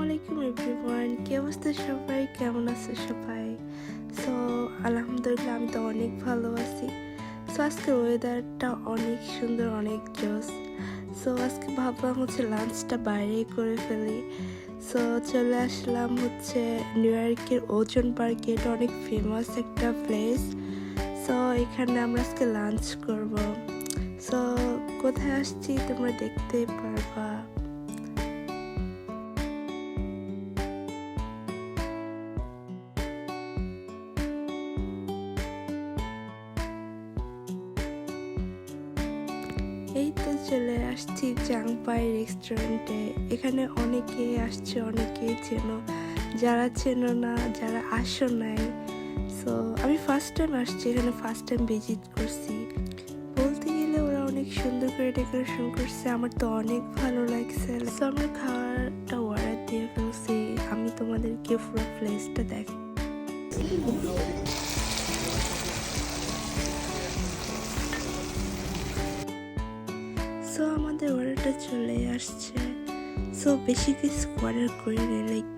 আলাইকুম এভরিওয়ান, কি অবস্থা সবাই, কেমন আছে সবাই? সো আলহামদুলিল্লাহ আমি তো অনেক ভালো আছি। সো আজকের ওয়েদারটা অনেক সুন্দর, অনেক জোস। সো আজকে ভাবলাম লাঞ্চটা বাইরে করে ফেলি। সো চলে আসলাম নিউ ইয়র্কের ওজন পার্কে। এটা অনেক ফেমাস একটা প্লেস। সো এখানে আমরা আজকে লাঞ্চ করব। সো কোথায় আসছি তোমরা দেখতে পারবা। এই তো চলে আসছি চাংপাই রেস্টুরেন্টে। এখানে অনেকে আসছে, অনেকেই চেনো, যারা চেনো না, যারা আসো নাই। সো আমি ফার্স্ট টাইম আসছি এখানে, ফার্স্ট টাইম ভিজিট করছি। বলতে গেলে ওরা অনেক সুন্দর করে ডেকোরেশন করছে, আমার তো অনেক ভালো লাগছে। সো আমরা খাওয়ারটা অর্ডার দিয়ে ফেলছি। আমি তোমাদেরকে পুরো প্লেসটা দেখাই। সো আমাদের অর্ডারটা চলে আসছে। সো বেশি কিছু অর্ডার করি না, লাইক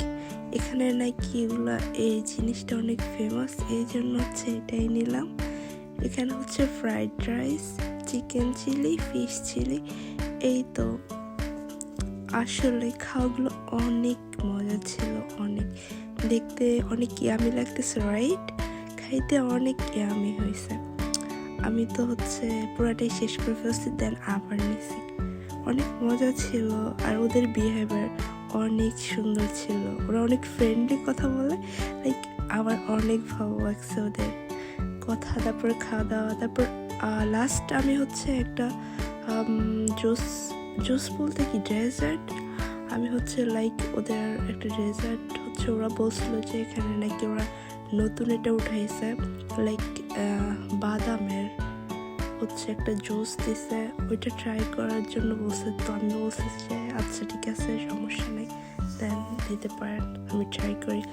এখানে নাকি এগুলা এই জিনিসটা অনেক ফেমাস, এই জন্য এটাই নিলাম। এখানে fried rice, chicken chilli, fish chilli. এই তো আসলে খাওয়াগুলো অনেক মজা ছিল, অনেক দেখতে অনেক ইয়ামি লাগতেছে, রাইট? খাইতে অনেক ইয়ামি হয়েছে। আমি তো পুরাটাই শেষ করে ফেলছি, দেন আবার নিছি। অনেক মজা ছিল, আর ওদের বিহেভিয়ার অনেক সুন্দর ছিল। ওরা অনেক ফ্রেন্ডলি কথা বলে, লাইক আমার অনেক ভালো লাগছে ওদের কথা। তারপর খাওয়া দাওয়া, তারপর লাস্ট আমি একটা জুস বলতে কি ডেজার্ট, আমি লাইক ওদের একটা ডেজার্ট ওরা বলছিল যে এখানে নাকি ওরা নতুন এটা উঠাইছে, লাইক বাদামের একটা জুস দিছে, ওইটা ট্রাই করার জন্য বলছে। তো আমি বলছি যে আচ্ছা ঠিক আছে, সমস্যা নেই, দেন দিতে পারেন, আমি ট্রাই করি।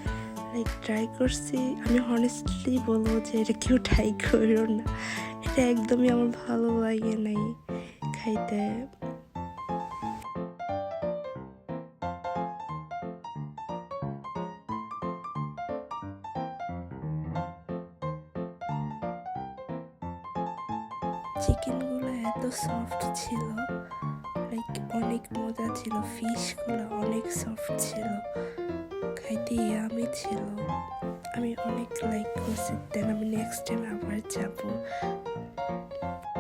লাইক ট্রাই করছি। আমি হনেস্টলি বলবো যে এটা কেউ ট্রাই করো না, এটা একদমই আমার ভালো লাগে নাই খাইতে। চিকেনগুলো এত সফট ছিল, লাইক অনেক মজা ছিল। ফিশগুলো অনেক সফট ছিল, খাইতে ইয়ামি ছিল। আমি অনেক লাইক করছি, দেন আমি নেক্সট টাইম আবার যাব।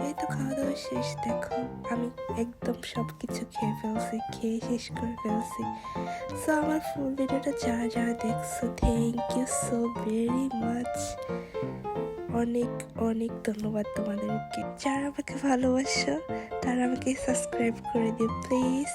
এই তো খাওয়া দাওয়া শেষ, দেখো আমি একদম সব কিছু খেয়ে শেষ করে ফেলছি। সো আমার ফুল ভিডিওটা যারা যারা দেখছো, thank you so very much. অনেক অনেক ধন্যবাদ তোমাদেরকে। যারা আমাকে ভালোবাসো তারা আমাকে সাবস্ক্রাইব করে দিও প্লিজ।